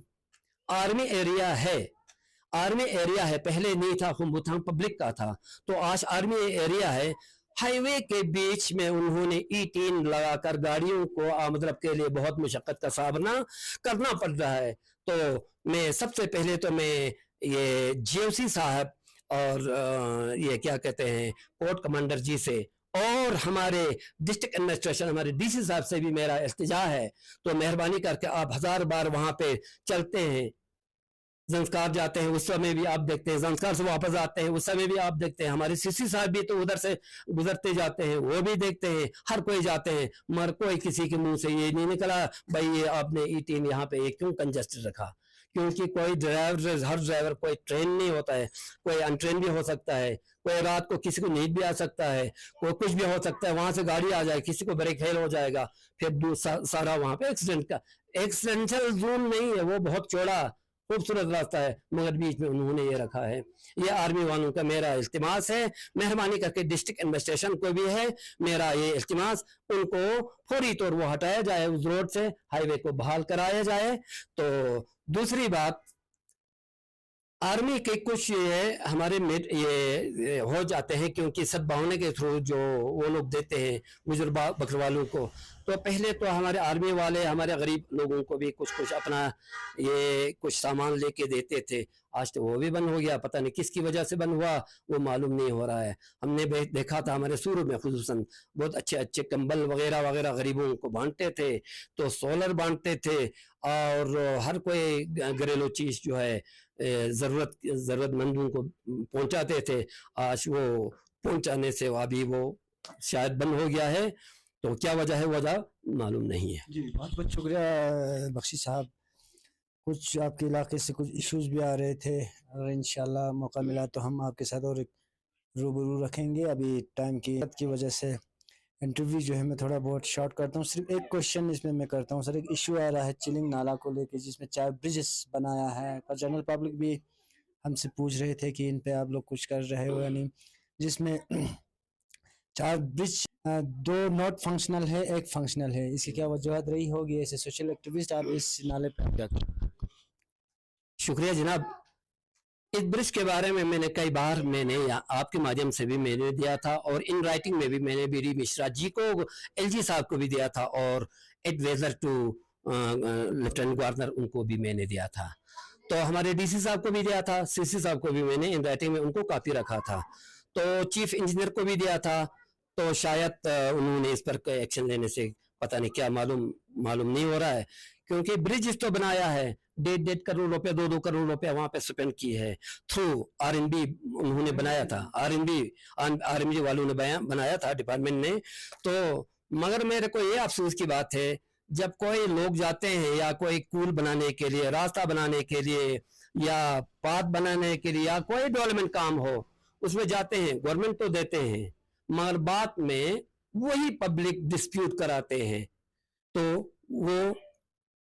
آرمی ایریا ہے, آرمی ایریا ہے, پہلے نہیں تھا, خمبوتھا پبلک کا تھا, تو آج آرمی ایریا ہے. ہائی وے کے بیچ میں انہوں نے E10 لگا کر گاڑیوں کو آمد رفت کے لیے بہت مشقت کا سامنا کرنا پڑ رہا ہے. تو میں سب سے پہلے تو میں یہ GOC صاحب اور یہ کیا کہتے ہیں پورٹ کمانڈر جی سے اور ہمارے ڈسٹرکٹ ایڈمنسٹریشن ہمارے DC صاحب سے بھی میرا التجا ہے. تو مہربانی کر کے آپ 1000 بار وہاں پہ چلتے ہیں, زنسکار جاتے ہیں, اس سمے بھی آپ دیکھتے ہیں, زنسکار سے واپس آتے ہیں, اس سمے بھی آپ دیکھتے ہیں. ہمارے CC صاحب بھی تو ادھر سے گزرتے جاتے ہیں, وہ بھی دیکھتے ہیں, ہر کوئی جاتے ہیں, مگر کوئی کسی کے منہ سے یہ نہیں نکلا بھائی یہ آپ نے E10 یہاں پہ کیوں کنجسٹڈ رکھا. کیونکہ کوئی ڈرائیور, ہر ڈرائیور کوئی ٹرین نہیں ہوتا ہے, کوئی انٹرین بھی ہو سکتا ہے, کوئی رات کو کسی کو نیند بھی آ سکتا ہے, کوئی کچھ بھی ہو سکتا ہے, وہاں سے گاڑی آ جائے, کسی کو بریک فیل ہو جائے گا, پھر سارا وہاں پہ ایکسیڈنٹ کا ایکسیڈنشل زون نہیں ہے, وہ بہت چوڑا خوبصورت راستہ ہے, مگر بیچ میں انہوں نے یہ رکھا ہے. یہ آرمی والوں کا میرا التماس ہے, مہربانی کر کے ڈسٹرکٹ ایڈمنسٹریشن کو بھی ہے میرا یہ التماس, ان کو فوری طور وہ ہٹایا جائے, اس روڈ سے ہائی وے کو بحال کرایا جائے. تو دوسری بات, آرمی کے کچھ یہ ہمارے یہ ہو جاتے ہیں, کیونکہ سدبھاونا کے تھرو جو وہ لوگ دیتے ہیں گجر بکروالوں کو, تو پہلے تو ہمارے آرمی والے ہمارے غریب لوگوں کو بھی کچھ اپنا یہ کچھ سامان لے کے دیتے تھے. آج تو وہ بھی بند ہو گیا, پتہ نہیں کس کی وجہ سے بند ہوا وہ معلوم نہیں ہو رہا ہے. ہم نے دیکھا تھا ہمارے سورو میں خصوصاً بہت اچھے اچھے کمبل وغیرہ وغیرہ غریبوں کو بانٹتے تھے, تو سولر بانٹتے تھے, اور ہر کوئی گھریلو چیز جو ہے ضرورت مندوں کو پہنچاتے تھے. آج وہ پہنچانے سے ابھی وہ شاید بند ہو گیا ہے, تو کیا وجہ ہے وجہ معلوم نہیں ہے. جی بہت بہت شکریہ بخشی صاحب. کچھ آپ کے علاقے سے کچھ ایشوز بھی آ رہے تھے, اور انشاءاللہ موقع ملا تو ہم آپ کے ساتھ اور ایک روبرو رکھیں گے. ابھی ٹائم کی وجہ سے انٹرویو جو ہے میں تھوڑا بہت شارٹ کرتا ہوں. صرف ایک کوشچن اس میں کرتا ہوں سر. ایک ایشو آ رہا ہے چلنگ نالا کو لے کے جس میں 4 برجز بنایا ہے, اور جنرل پبلک بھی ہم سے پوچھ رہے تھے کہ ان پہ آپ لوگ کچھ کر رہے ہو یا نہیں, جس میں 4 برج 2 ناٹ فنکشنل ہے, ایک فنکشنل ہے. اس کی کیا وجوہات رہی ہوگی ایسے سوشل ایکٹیوسٹ آپ اس نالے پہ کیا کریں؟ شکریہ جناب. اس برج کے بارے میں نے کئی بار میں نے آپ کے مادھیم سے بھی میں نے دیا تھا, اور ان رائٹنگ میں بھی میں نے بیری مشرا جی کو, ایل جی صاحب کو بھی دیا تھا, اور ایڈوائزر ٹو لیفٹیننٹ گورنر ان کو بھی میں نے دیا تھا. تو ہمارے ڈی سی صاحب کو بھی دیا تھا, سی سی صاحب کو بھی میں نے ان رائٹنگ میں ان کو کاپی رکھا تھا, تو چیف انجینئر کو بھی دیا تھا. تو شاید انہوں نے اس پر ایکشن لینے سے پتہ نہیں کیا معلوم نہیں ہو رہا ہے, کیونکہ برج تو بنایا ہے, 1.5 کروڑ روپے 2 کروڑ روپے وہاں پہ سپینڈ کی ہے تھرو RMB. انہوں نے بنایا تھا, RMB والوں نے بنایا تھا ڈپارٹمنٹ نے. تو مگر میرے کو یہ افسوس کی بات ہے, جب کوئی لوگ جاتے ہیں یا کوئی پول بنانے کے لیے, راستہ بنانے کے لیے, یا پاتھ بنانے کے لیے, یا کوئی ڈیولپمنٹ کام ہو, اس میں جاتے ہیں, گورنمنٹ تو دیتے ہیں, مگر بعد میں وہی پبلک ڈسپیوٹ کراتے ہیں, تو وہ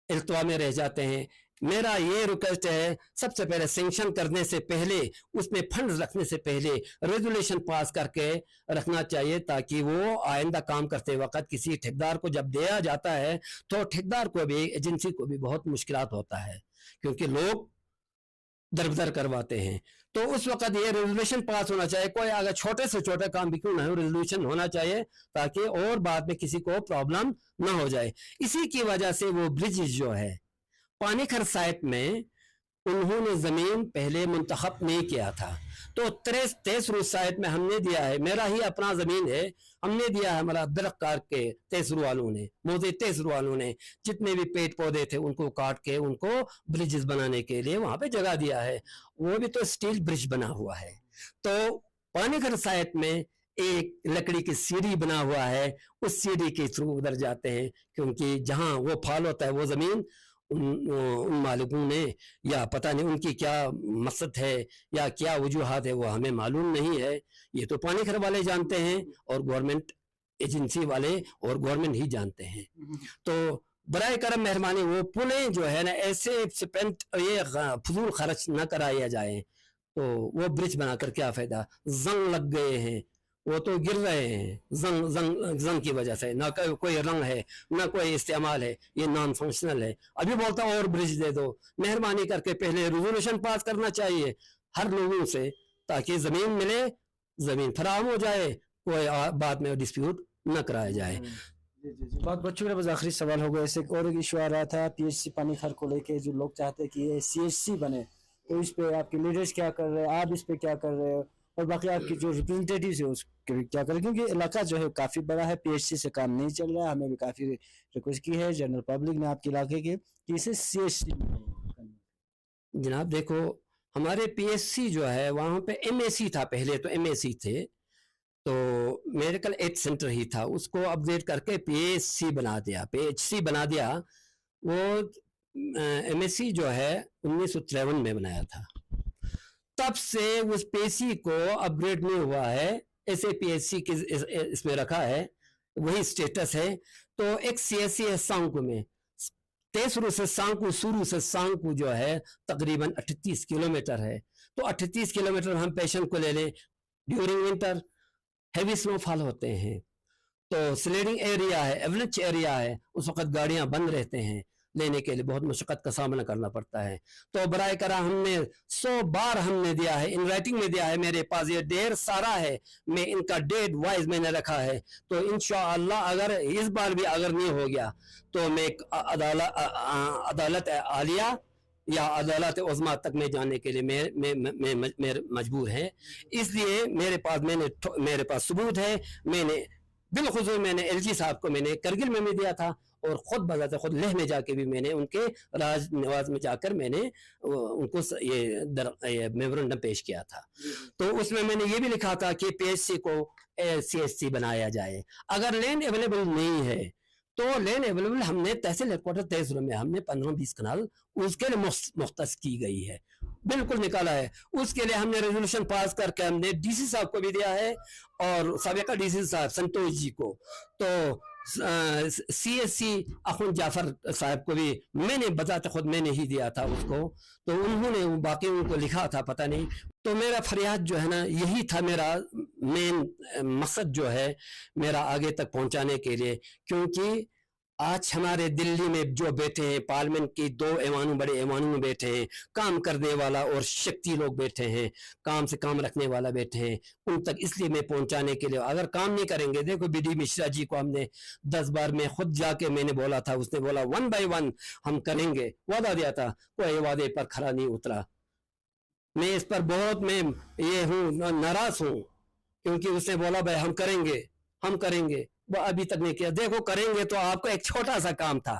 التوا میں رہ جاتے ہیں. میرا یہ ریکویسٹ ہے, سب سے پہلے سینکشن کرنے سے پہلے, اس میں فنڈز رکھنے سے پہلے ریزولوشن پاس کر کے رکھنا چاہیے, تاکہ وہ آئندہ کام کرتے وقت کسی ٹھیکدار کو جب دیا جاتا ہے تو ٹھیکدار کو بھی, ایجنسی کو بھی بہت مشکلات ہوتا ہے, کیونکہ لوگ دربدر کرواتے ہیں. تو اس وقت یہ ریزولوشن پاس ہونا چاہیے, کوئی اگر چھوٹے سے چھوٹے کام بھی کیوں نہ ہو, ریزولوشن ہونا چاہیے, تاکہ اور بعد میں کسی کو پرابلم نہ ہو جائے. اسی کی وجہ سے وہ برج جو ہے پانی کھر سائٹ میں انہوں نے زمین پہلے منتخب نہیں کیا تھا, تو 33 سائٹ میں ہم نے دیا ہے, میرا ہی اپنا زمین ہے, ہم نے دیا ہے, ہمارا درخت کاٹ کے 33 والوں نے, موزے 33 والوں نے جتنے بھی پیڑ پودے تھے ان کو کاٹ کے ان کو برجز بنانے کے لیے وہاں پہ جگہ دیا ہے, وہ بھی تو سٹیل برج بنا ہوا ہے. تو پانی کھر سائٹ میں ایک لکڑی کی سیڑھی بنا ہوا ہے, اس سیڑھی کے تھرو ادھر جاتے ہیں, کیونکہ جہاں وہ پھال ہوتا ہے وہ زمین ان مالکوں نے, یا پتہ نہیں ان کی کیا مقصد ہے یا کیا وجوہات ہے, وہ ہمیں معلوم نہیں ہے. یہ تو پانی کھر والے جانتے ہیں, اور گورنمنٹ ایجنسی والے اور گورنمنٹ ہی جانتے ہیں. تو برائے کرم مہربانی وہ پلیں جو ہے نا ایسے سپینٹ یہ فضول خرچ نہ کرایا جائے, تو وہ برج بنا کر کیا فائدہ, زنگ لگ گئے ہیں, وہ تو گر رہے ہیں زنگ کی وجہ سے, نہ کوئی رنگ ہے نہ کوئی استعمال ہے, یہ نان فنکشنل ہے. ابھی بولتا ہوں اور برج دے دو, مہربانی کر کے پہلے ریزولوشن پاس کرنا چاہیے ہر لوگوں سے, تاکہ زمین ملے, زمین فراہم ہو جائے, کوئی بعد میں ڈسپیوٹ نہ کرایا جائے. بہت بہت شکریہ. بس آخری سوال ہوگا, ایسے اور ایک ایشو آ رہا تھا PHC پانی کھر کو لے کے, جو لوگ چاہتے ہیں کہ یہ CHC بنے, تو اس پہ آپ کے لیڈرز کیا کر رہے ہیں, آپ اس پہ کیا کر رہے ہیں, اور باقی آپ کی جو ریپرزنٹیٹیوز ہیں اس کے کیا کر رہے ہیں, کیونکہ علاقہ جو ہے کافی بڑا ہے, PHC سے کام نہیں چل رہا ہے. ہمیں بھی کافی ریکویسٹ کی ہے جنرل پبلک نے آپ کے علاقے کے کہ اسے CHC. جناب دیکھو, ہمارے PHC جو ہے وہاں پہ MAC تھا, پہلے تو MAC تھے, تو میڈیکل ایڈ سینٹر ہی تھا, اس کو اپ گریڈ کر کے PHC بنا دیا, PHC بنا دیا. وہ MAC جو ہے 1953 میں بنایا تھا, تب سے اس PHC کو اپ گریڈ نہیں ہوا ہے, ایسے PHC کے اس میں رکھا ہے, وہی سٹیٹس ہے. تو ایک CSC ہے سانکو میں, تیسرو سے سانکو, سورو سے سانکو جو ہے تقریباً 38 کلومیٹر ہے. تو 38 کلومیٹر ہم پیشنٹ کو لے لیں, ڈیورنگ ونٹر ہیوی سنو فال ہوتے ہیں, تو سلیڈنگ ایریا ہے, ایونچ ایریا ہے, اس وقت گاڑیاں بند رہتے ہیں, لینے کے لیے بہت مشقت کا سامنا کرنا پڑتا ہے. تو برائے کرم ہم نے 100 بار ہم نے دیا ہے, ان رائٹنگ میں دیا ہے, میرے پاس یہ ڈھیر سارا ہے, میں ان کا ڈیٹ وائز میں نے رکھا ہے. تو انشاءاللہ اگر اس بار بھی اگر نہیں ہو گیا تو میں عدالت عالیہ یا عدالت عظمیٰ تک میں جانے کے لیے میں مجبور ہے. اس لیے میرے پاس ثبوت ہے. میں نے بالخصوص میں نے LG صاحب کو میں نے کرگل میں بھی دیا تھا, اور خود بذات خود لیہ میں جا کے بھی میں نے ان کے راج نواز میں جا کر میں نے ان کو یہ میمورنڈم پیش کیا تھا. تو اس میں نے یہ بھی لکھا تھا کہ PHC کو CHC بنایا جائے. اگر لینڈ اویلیبل نہیں ہے تو لینڈ اویلیبل ہم نے تحصیل ہیڈ کوارٹر 23 میں ہم نے 15-20 کنال اس کے لیے مختص کی گئی ہے. बिल्कुल निकाला है। उसके लिए हमने रेजोल्यूशन पास करके हमने डीसी साहब को भी दिया है और साबिका डीसी साहब संतोष जी को, तो CSC अखुन जाफर साहब को भी मैंने बताते खुद मैंने ही दिया था उसको, तो उन्होंने बाकी उनको लिखा था पता नहीं। तो मेरा फरियाद जो है ना यही था, मेरा मेन मकसद जो है मेरा आगे तक पहुंचाने के लिए, क्योंकि आज हमारे दिल्ली में जो बैठे हैं पार्लियामेंट की 2 ऐवानों बड़े ऐवानों में बैठे हैं, काम करने वाला और शक्ति लोग बैठे हैं, काम से काम रखने वाला बैठे हैं, उन तक इसलिए मैं पहुंचाने के लिए, अगर काम नहीं करेंगे, देखो BD मिश्रा जी को हमने 10 बार में खुद जाके मैंने बोला था, उसने बोला 1 by 1 हम करेंगे, वादा दिया था, कोई वादे पर खरा नहीं उतरा। मैं इस पर बहुत मैं ये हूँ नाराज हूँ, क्योंकि उसने बोला भाई हम करेंगे, वो अभी तक नहीं किया। देखो करेंगे तो आपको एक छोटा सा काम था,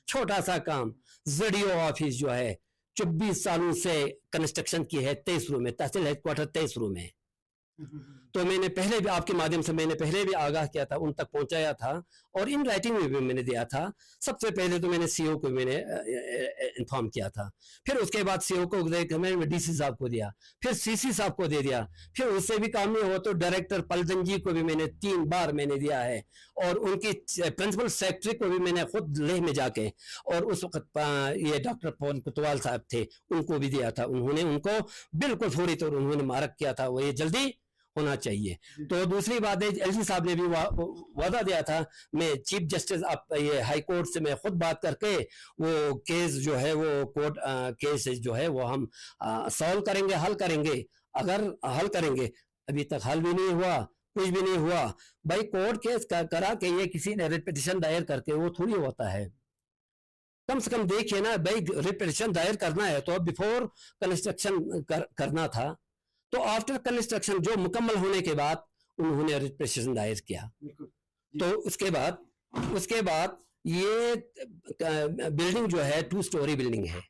छोटा सा काम, ZDO ऑफिस जो है 24 सालों से कंस्ट्रक्शन की है तहसील में, तहसील हेडक्वार्टर तहसील में। तो मैंने पहले भी आपके माध्यम से मैंने पहले भी आगाह किया था, उन तक पहुंचाया था और इन राइटिंग में भी मैंने दिया था। सबसे पहले तो मैंने CO को मैंने इन्फॉर्म किया था, फिर उसके बाद CO को मैंने DC साहब को दिया, फिर CC साहब को दे दिया, फिर उससे भी काम नहीं हो तो डायरेक्टर पलटन जी को भी मैंने 3 बार मैंने दिया है, और उनकी प्रिंसिपल सेक्रेटरी को भी मैंने खुद लेह में जाके, और उस वक्त ये डॉक्टर पवन कुतवाल साहब थे उनको भी दिया था। उन्होंने उनको बिल्कुल फौरी तौर उन्होंने मारक किया था, वो ये जल्दी होना चाहिए। तो दूसरी बात है, LG साहब ने भी वादा दिया था, मैं चीफ जस्टिस ये हाई कोर्ट से मैं खुद बात करके वो केस जो है वो कोर्ट केस जो है वो हम सॉल्व करेंगे, हल करेंगे। अगर हल करेंगे, अभी तक हल भी नहीं हुआ, कुछ भी नहीं हुआ भाई। कोर्ट केस करा के ये किसी ने रिट पिटीशन दायर करके वो थोड़ी होता है। कम से कम देखिए ना भाई, रिट पिटीशन दायर करना है तो बिफोर कंस्ट्रक्शन करना था, तो आफ्टर कंस्ट्रक्शन जो मुकम्मल होने के बाद उन्होंने रिट पिटीशन दायर किया। तो उसके बाद ये बिल्डिंग जो है 2 स्टोरी बिल्डिंग है।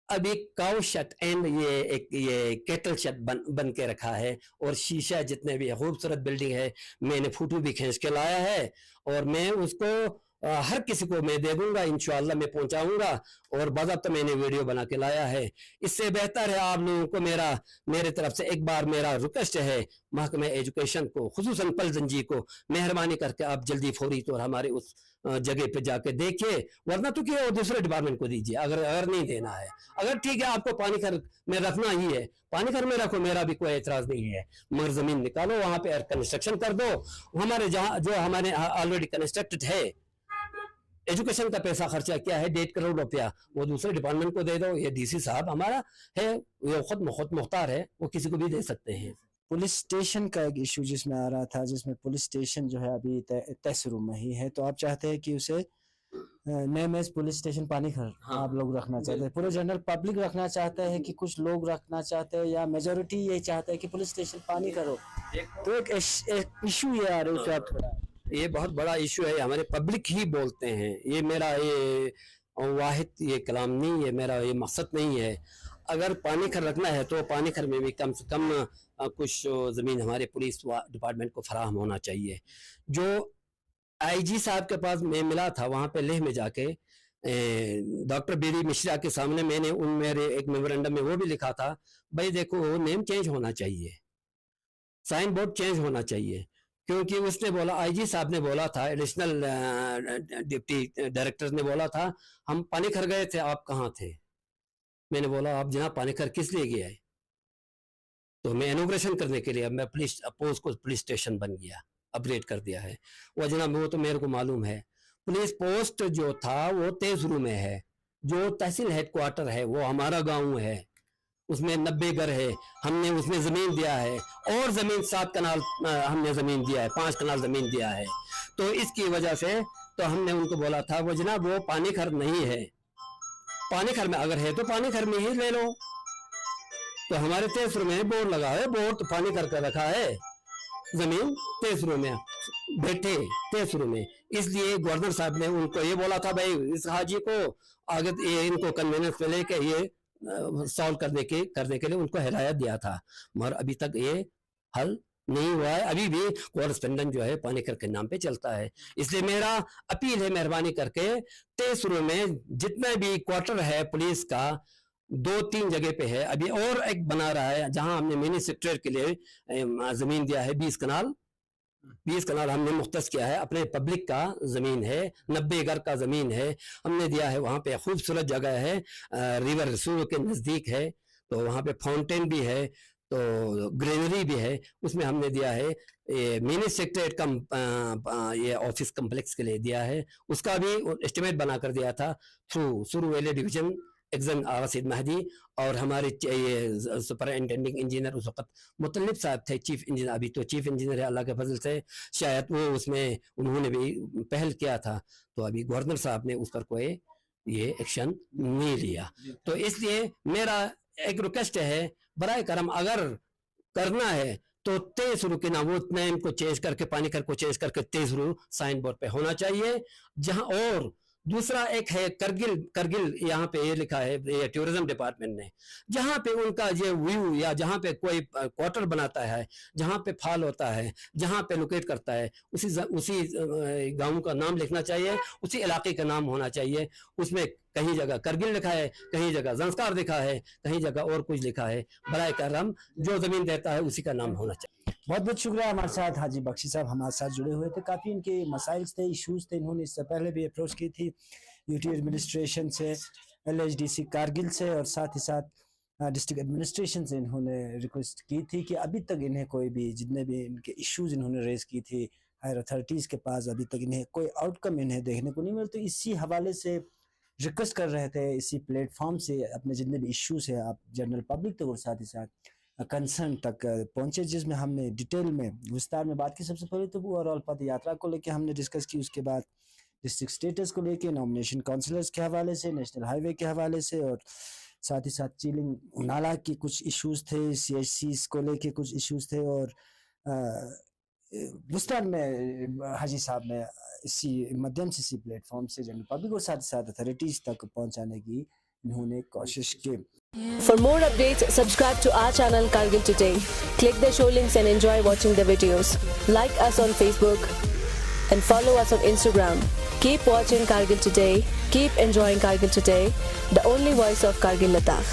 अब एक काउ शट एंड ये केटल शट बन के रखा है, और शीशा जितने भी खूबसूरत बिल्डिंग है, मैंने फोटो भी खींच के लाया है, और मैं उसको हर किसी को मैं दे दूंगा, इंशाअल्लाह मैं पहुंचाऊंगा, और बाज़ाब्ता मैंने वीडियो बना के लाया है। इससे बेहतर है आप लोगों को मेरे तरफ से एक बार मेरा रिक्वेस्ट है महकमा एजुकेशन को, खुसूसन पलटन जी को, मेहरबानी करके आप जल्दी फौरी तौर हमारे उस जगह पे जाके देखिए, वरना तो क्या दूसरे डिपार्टमेंट को दीजिए अगर नहीं देना है। अगर ठीक है आपको पानी घर में रखना ही है, पानी घर में रखो, मेरा भी कोई एतराज नहीं है, मगर जमीन निकालो, वहां पे कंस्ट्रक्शन कर दो। हमारे जो हमारे ऑलरेडी कंस्ट्रक्टेड है, एजुकेशन का पैसा खर्चा किया है 1.5 करोड़ रुपया, वो दूसरे डिपार्टमेंट को दे दो। ये DC साहब हमारा है, वो खुद मुख्तार है, वो किसी को भी दे सकते हैं। पुलिस स्टेशन का एक इशू जिसमें आ रहा था, जिसमें पुलिस स्टेशन जो है अभी तहसील में ही है, तो आप चाहते हैं कि उसे नेम एज पुलिस स्टेशन पानीखर आप लोग रखना चाहते हैं, पूरे जनरल पब्लिक रखना चाहते हैं कि कुछ लोग रखना चाहते हैं, या मेजोरिटी ये चाहते हैं कि पुलिस स्टेशन पानीखर हो? तो एक इशू ये आ रहा है, ये बहुत बड़ा इशू है, हमारे पब्लिक ही बोलते हैं। ये मेरा ये वाहिद ये कलाम नहीं है, मेरा ये मकसद नहीं है। अगर पानीखर रखना है तो पानीखर में भी कम से कम कुछ ज़मीन हमारे पुलिस डिपार्टमेंट को फराहम होना चाहिए। जो IG साहब के पास मैं मिला था, वहाँ पे लेह में जाके डॉक्टर BD मिश्रा के सामने मैंने मेरे एक मेमोरेंडम में वो भी लिखा था, भाई देखो नेम चेंज होना चाहिए, साइन बोर्ड चेंज होना चाहिए, क्योंकि उसने बोला, IG साहब ने बोला था, एडिशनल डिप्टी डायरेक्टर ने बोला था, हम पानीखर गए थे, आप कहाँ थे? मैंने बोला आप जनाब पानीखर किस लिए गए? तो मैं इनॉग्रेशन करने के लिए, मैं पुलिस स्टेशन बन गया, अपग्रेड कर दिया है। वो जनाब वो तो मेरे को मालूम है, पुलिस पोस्ट जो था वो तहसील में है, जो तहसील हेडक्वार्टर है वो हमारा गाँव है, उसमें 90 घर है, हमने उसमें ज़मीन दिया है, और ज़मीन 7 कनाल हमने ज़मीन दिया है, 5 कनाल ज़मीन दिया है। तो इसकी वजह से तो हमने उनको बोला था, वो जनाब वो पानीखर नहीं है, पानीखर में अगर है तो पानीखर में ही ले लो। तो हमारे तहसील में बोर्ड लगा है, बोर्ड तो पानीखर का रखा है, ज़मीन तहसील में बैठे तहसील में। इसलिए गवर्नर साहब ने उनको ये बोला था, भाई इस हाजी को आगे इनको कन्वेंस में लेके ये सॉल्व करने के लिए उनको हिदायत दिया था, मगर अभी तक ये हल नहीं हुआ है। अभी भी कॉरेस्पेंडेंट जो है पानीखर के नाम पे चलता है। इसलिए मेरा अपील है, मेहरबानी करके तहसील में जितना भी क्वार्टर है पुलिस का, 2-3 जगह पे है, अभी और एक बना रहा है जहां हमने मिनी सेक्रेटरीट के लिए ज़मीन दिया है 20 कनाल। 20 कनाल हमने मुख्तस किया है, अपने पब्लिक का ज़मीन है, 90 एकड़ का ज़मीन है, हमने दिया है। वहाँ पे खूबसूरत जगह है, रिवर सूर के नज़दीक है, तो वहाँ पे फाउंटेन भी है, तो ग्रीनरी भी है, उसमें हमने दिया है। मिनी सेक्रेटरीट का ये ऑफिस कम्प्लेक्स के लिए दिया है, उसका भी एस्टिमेट बना कर दिया था थ्रू सुरू वैली डिवीजन एग्जन आगा सईद महदी, और हमारे ये सुपरिटेंडिंग इंजीनियर उस वक्त मुतल्लिब साहब थे, चीफ इंजीनियर, अभी तो चीफ इंजीनियर है अल्लाह के फजल से, शायद वो उसमें उन्होंने भी पहल किया था, तो अभी गवर्नर साहब ने उस पर कोई ये एक्शन नहीं लिया। तो इसलिए मेरा एक रिक्वेस्ट है, बराए करम अगर करना है तो तेज रू के ना वो नेम को चेंज करके, पानी कर को चेंज करके तेज रू साइन बोर्ड पे होना चाहिए। जहां और दूसरा एक है करगिल यहाँ पे ये लिखा है, ये टूरिज्म डिपार्टमेंट ने, जहाँ पे उनका ये व्यू या जहाँ पे कोई क्वार्टर बनाता है, जहाँ पे फॉल होता है, जहाँ पे लोकेट करता है, उसी गांव का नाम लिखना चाहिए, उसी इलाके का नाम होना चाहिए। उसमें कहीं जगह करगिल लिखा है, कहीं जगह ज़ंस्कार लिखा है, कहीं जगह और कुछ लिखा है। बराए करम जो ज़मीन देता है उसी का नाम होना चाहिए। बहुत बहुत शुक्रिया। हमारे साथ हाजी बख्शी साहब हमारे साथ जुड़े हुए थे, काफ़ी इनके मसाइल थे, इश्यूज़ थे, इन्होंने इससे पहले भी अप्रोच की थी यूटी एडमिनिस्ट्रेशन से, LHDC कारगिल से, और साथ ही साथ डिस्ट्रिक्ट एडमिनिस्ट्रेशन से इन्होंने रिक्वेस्ट की थी कि अभी तक इन्हें कोई भी, जितने भी इनके इश्यूज़ इन्होंने रेज़ की थी हायर अथॉरिटीज़ के पास, अभी तक इन्हें कोई आउटकम इन्हें देखने को नहीं मिला। तो इसी हवाले से रिक्वेस्ट कर रहे थे, इसी प्लेटफॉर्म से अपने जितने भी इश्यूज़ हैं आप जनरल पब्लिक तक और साथ ही साथ कंसर्न तक पहुंचे, जिसमें हमने डिटेल में विस्तार में बात की। सबसे पहले तो ओवरऑल पद यात्रा को लेके हमने डिस्कस की, उसके बाद डिस्ट्रिक्ट स्टेटस को लेके, नॉमिनेशन काउंसलर्स के हवाले से, नेशनल हाईवे के हवाले से, और साथ ही साथ चीलिंग नाला की कुछ इश्यूज़ थे, CHCs को लेके कुछ इश्यूज़ थे, और विस्तार में हाजी साहब ने इसी माध्यम से, इसी प्लेटफॉर्म से जनरल पब्लिक और साथ ही साथ अथॉरिटीज़ तक पहुंचाने की इन्होंने कोशिश की। For more updates, subscribe to our channel Kargil Today. Click the show links and enjoy watching the videos. Like us on Facebook and follow us on Instagram. Keep watching Kargil Today. Keep enjoying Kargil Today, the only voice of Kargil Ladakh.